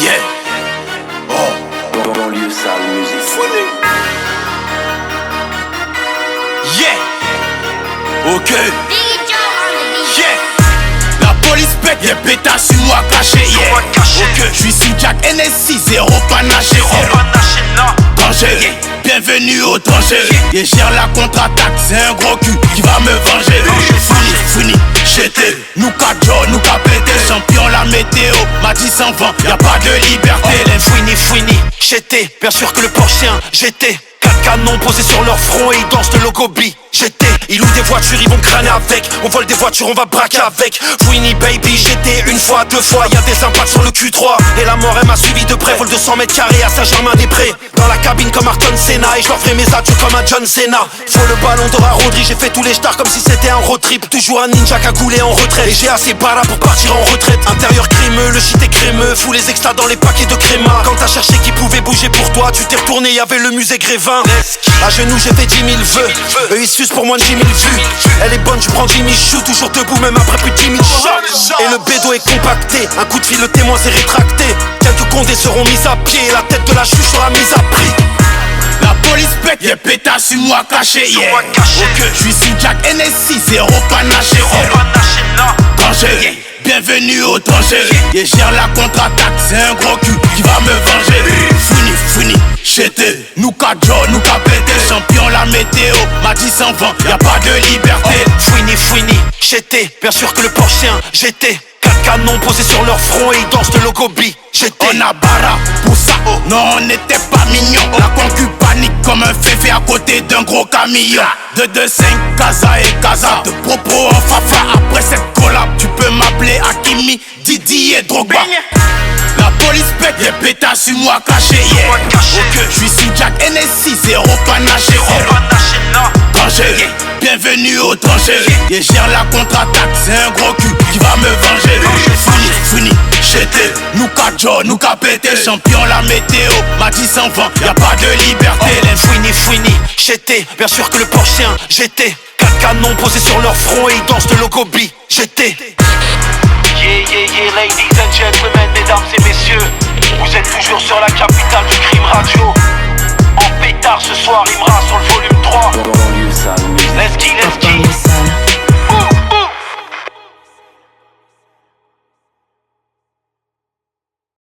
Yeah. Oh. Banlieue sale musique. Fouini. Yeah. Ok. Yeah. La police pète, y'a pétasse sur moi caché. Yeah. Ok. J'suis sous Jack NSI, zéro panaché. Danger. Bienvenue au danger. Et gère la contre-attaque, c'est un gros cul qui va me venger. Fini, j'étais, nous quatre jours, nous qu'a pété. Champion la météo, m'a dit sans vent, y'a pas de liberté. Les fouini, j'étais, bien sûr que le Porschien, j'étais. 4 canons posés sur leur front et ils dansent le logo B. J'étais, ils louent des voitures, ils vont crâner avec. On vole des voitures, on va braquer avec. Fouini baby, j'étais une fois, deux fois. Y'a des impacts sur le Q3. Et la mort elle m'a suivi de près. Vol de 100 mètres carrés à Saint-Germain-des-Prés. Dans la cabine comme Ayrton Senna. Et je leur ferai mes adieux comme un John Cena. Faut le ballon d'or à Rodri. J'ai fait tous les stars comme si c'était un road trip. Toujours un ninja cagoulé en retraite. Et j'ai assez bara pour partir en retraite. Intérieur crémeux, le shit est crémeux. Fous les extras dans les paquets de créma. Quand t'as cherché qui pouvait bouger pour toi, tu t'es retourné, y'avait le musée Grévin. À genoux j'ai fait 10 000 vœux. Eux ils sucent pour moins de 10 000 vues. Elle est bonne, je prends Jimmy Chou. Toujours debout même après plus de 10 000 shots. Et le bédo est compacté. Un coup de fil, le témoin s'est rétracté. Quelques condés seront mis à pied. La tête de la chouche sera mise à prix. La police pète, y'a pétasse sur moi caché. Yeah. Ok, j'suis sous Jack NSI, zéro panaché. Danger. Bienvenue au danger. Et gère la contre-attaque, c'est un gros cul qui va me venger. Fini, j'étais, nous quatre jours, nous qu'a pété. Champion la météo, m'a dit sans vent, y'a pas de liberté. Fouini, j'étais, bien sûr que le Porschien, j'étais. 4 canons posés sur leur front et ils dansent le logo B. J'étais. On a bara pour ça, non on n'était pas mignons. La concu panique comme un féfé à côté d'un gros camion. 2-2-5, Casa et Casa. De propos en fafa, après cette collab, tu peux m'appeler Hakimi, Didi et Drogba. La police pète, y'a pétasse sur moi caché. Yeah. Ok, j'suis sous Jack NSI, zéro panaché. Danger, bienvenue au danger. Et gère la contre-attaque, c'est un gros cul qui va me venger. Fini, j'étais, nous quatre jours, nous qu'a pété. Champion la météo, m'a dit sans vent, y'a pas de liberté. Fouini, j'étais, bien sûr que le Porschien, j'étais. 4 canons posés sur leur front et ils dansent le logo B. J'étais. Yeah, ladies and gentlemen, mesdames et messieurs. Vous êtes toujours sur la capitale du crime radio.